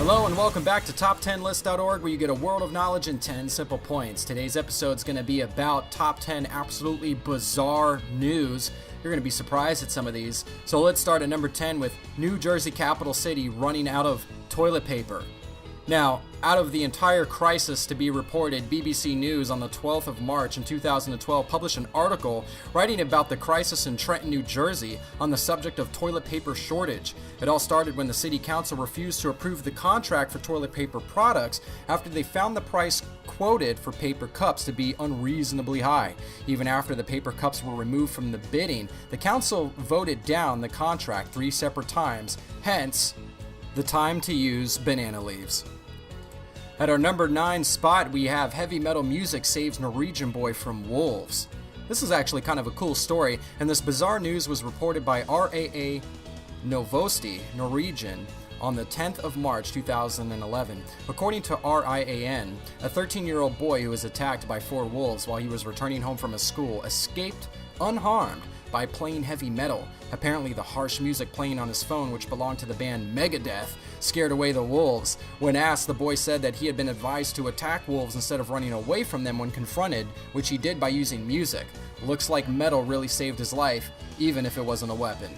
Hello and welcome back to top10list.org, where you get a world of knowledge in 10 simple points. Today's episode is going to be about top 10 absolutely bizarre news. You're going to be surprised at some of these. So let's start at number 10 with New Jersey capital city running out of toilet paper. Now, out of the entire crisis to be reported, BBC News on the 12th of March in 2012 published an article writing about the crisis in Trenton, New Jersey on the subject of toilet paper shortage. It all started when the city council refused to approve the contract for toilet paper products after they found the price quoted for paper cups to be unreasonably high. Even after the paper cups were removed from the bidding, the council voted down the contract 3 separate times, hence the time to use banana leaves. At our number 9 spot, we have heavy metal music saves Norwegian boy from wolves. This is actually kind of a cool story, and this bizarre news was reported by RAA Novosti, Norwegian, on the 10th of March 2011. According to RIAN, a 13-year-old boy who was attacked by 4 wolves while he was returning home from a school escaped unharmed by playing heavy metal. Apparently, the harsh music playing on his phone, which belonged to the band Megadeth, scared away the wolves. When asked, the boy said that he had been advised to attack wolves instead of running away from them when confronted, which he did by using music. Looks like metal really saved his life, even if it wasn't a weapon.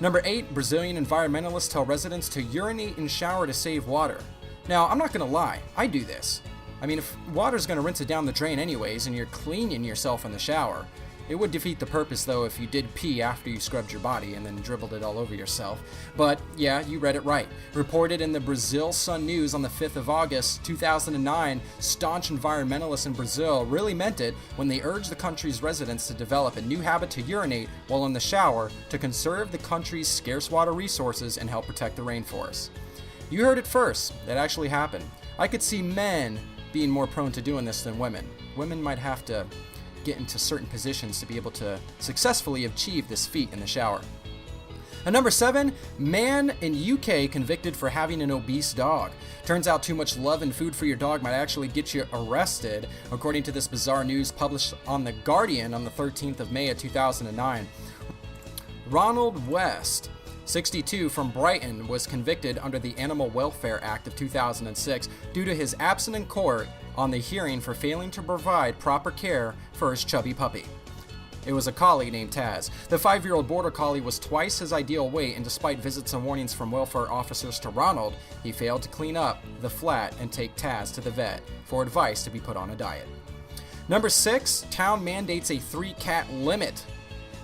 Number 8, Brazilian environmentalists tell residents to urinate and shower to save water. Now, I'm not gonna lie, I do this. I mean, if water's gonna rinse it down the drain anyways, and you're cleaning yourself in the shower, it would defeat the purpose, though, if you did pee after you scrubbed your body and then dribbled it all over yourself. But yeah, you read it right. Reported in the Brazil Sun News on the 5th of August 2009, staunch environmentalists in Brazil really meant it when they urged the country's residents to develop a new habit to urinate while in the shower to conserve the country's scarce water resources and help protect the rainforest. You heard it first. That actually happened. I could see men being more prone to doing this than women. Women might have to get into certain positions to be able to successfully achieve this feat in the shower. At number 7, man in UK convicted for having an obese dog. Turns out too much love and food for your dog might actually get you arrested, according to this bizarre news published on The Guardian on the 13th of May of 2009. Ronald West, 62, from Brighton, was convicted under the Animal Welfare Act of 2006 due to his absence in court on the hearing for failing to provide proper care for his chubby puppy. It was a collie named Taz. The 5-year-old border collie was twice his ideal weight, and despite visits and warnings from welfare officers to Ronald, he failed to clean up the flat and take Taz to the vet for advice to be put on a diet. Number 6, town mandates a 3-cat limit.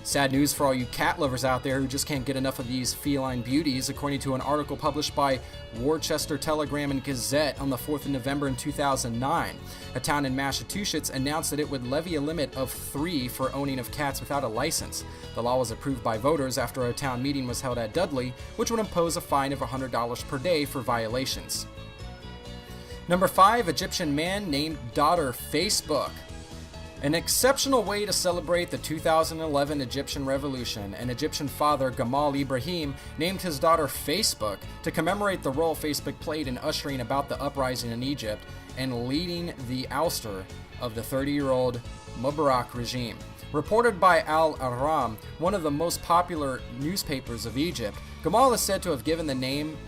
Sad news for all you cat lovers out there who just can't get enough of these feline beauties, according to an article published by Worcester Telegram and Gazette on the 4th of November in 2009. A town in Massachusetts announced that it would levy a limit of 3 for owning of cats without a license. The law was approved by voters after a town meeting was held at Dudley, which would impose a fine of $100 per day for violations. Number 5, Egyptian man named daughter Facebook. An exceptional way to celebrate the 2011 Egyptian Revolution, an Egyptian father, Gamal Ibrahim, named his daughter Facebook to commemorate the role Facebook played in ushering about the uprising in Egypt and leading the ouster of the 30-year-old Mubarak regime. Reported by Al Ahram, one of the most popular newspapers of Egypt, Gamal is said to have given the name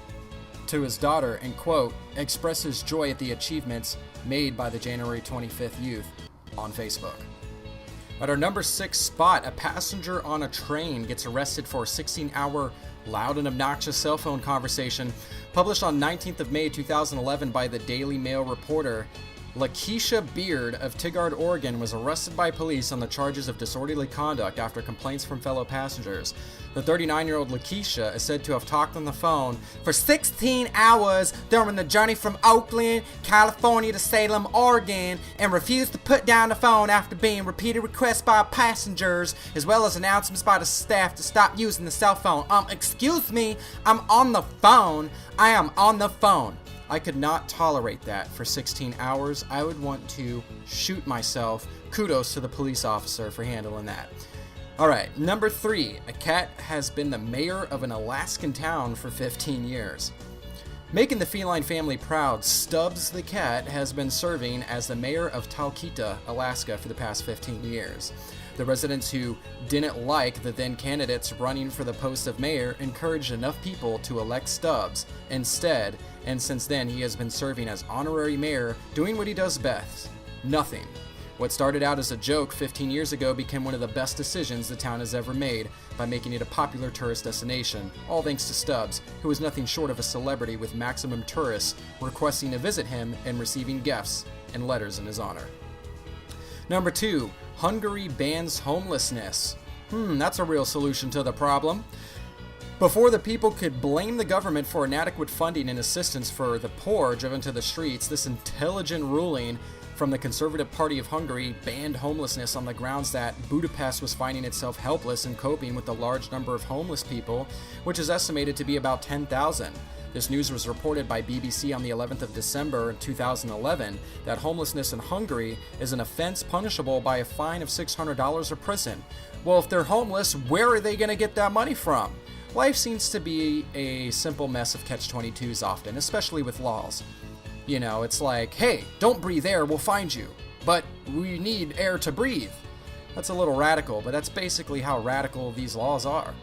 to his daughter and, quote, express his joy at the achievements made by the January 25th youth on Facebook. At our number 6 spot, a passenger on a train gets arrested for a 16-hour loud and obnoxious cell phone conversation. Published on 19th of May 2011 by the Daily Mail reporter, Lakeisha Beard of Tigard, Oregon, was arrested by police on the charges of disorderly conduct after complaints from fellow passengers. The 39-year-old Lakeisha is said to have talked on the phone for 16 hours during the journey from Oakland, California to Salem, Oregon, and refused to put down the phone after being repeated requests by passengers, as well as announcements by the staff to stop using the cell phone. Excuse me, I'm on the phone. I am on the phone. I could not tolerate that for 16 hours. I would want to shoot myself. Kudos to the police officer for handling that. Alright, number 3. A cat has been the mayor of an Alaskan town for 15 years. Making the feline family proud, Stubbs the cat has been serving as the mayor of Talkeetna, Alaska for the past 15 years. The residents who didn't like the then candidates running for the post of mayor encouraged enough people to elect Stubbs instead, and since then he has been serving as honorary mayor, doing what he does best: nothing. What started out as a joke 15 years ago became one of the best decisions the town has ever made by making it a popular tourist destination, all thanks to Stubbs, who is nothing short of a celebrity with maximum tourists requesting to visit him and receiving gifts and letters in his honor. Number 2, Hungary bans homelessness. That's a real solution to the problem. Before the people could blame the government for inadequate funding and assistance for the poor driven to the streets, this intelligent ruling from the Conservative Party of Hungary banned homelessness on the grounds that Budapest was finding itself helpless in coping with the large number of homeless people, which is estimated to be about 10,000. This news was reported by BBC on the 11th of December 2011 that homelessness in Hungary is an offense punishable by a fine of $600 or prison. Well, if they're homeless, where are they going to get that money from? Life seems to be a simple mess of catch-22s often, especially with laws. You know, it's like, hey, don't breathe air, we'll find you. But we need air to breathe. That's a little radical, but that's basically how radical these laws are.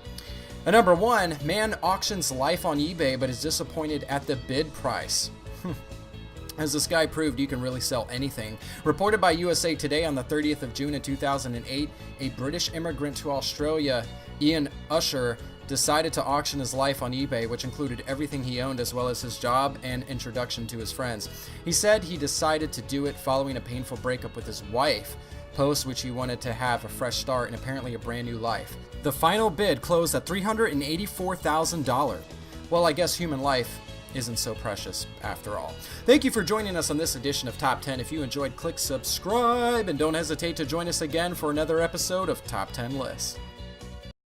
And number 1, man auctions life on eBay but is disappointed at the bid price. As this guy proved, you can really sell anything. Reported by USA Today on the 30th of June in 2008, a British immigrant to Australia, Ian Usher, decided to auction his life on eBay, which included everything he owned as well as his job and introduction to his friends. He said he decided to do it following a painful breakup with his wife, post which he wanted to have a fresh start and apparently a brand new life. The final bid closed at $384,000. Well, I guess human life isn't so precious after all. Thank you for joining us on this edition of Top 10. If you enjoyed, click subscribe and don't hesitate to join us again for another episode of Top 10 Lists.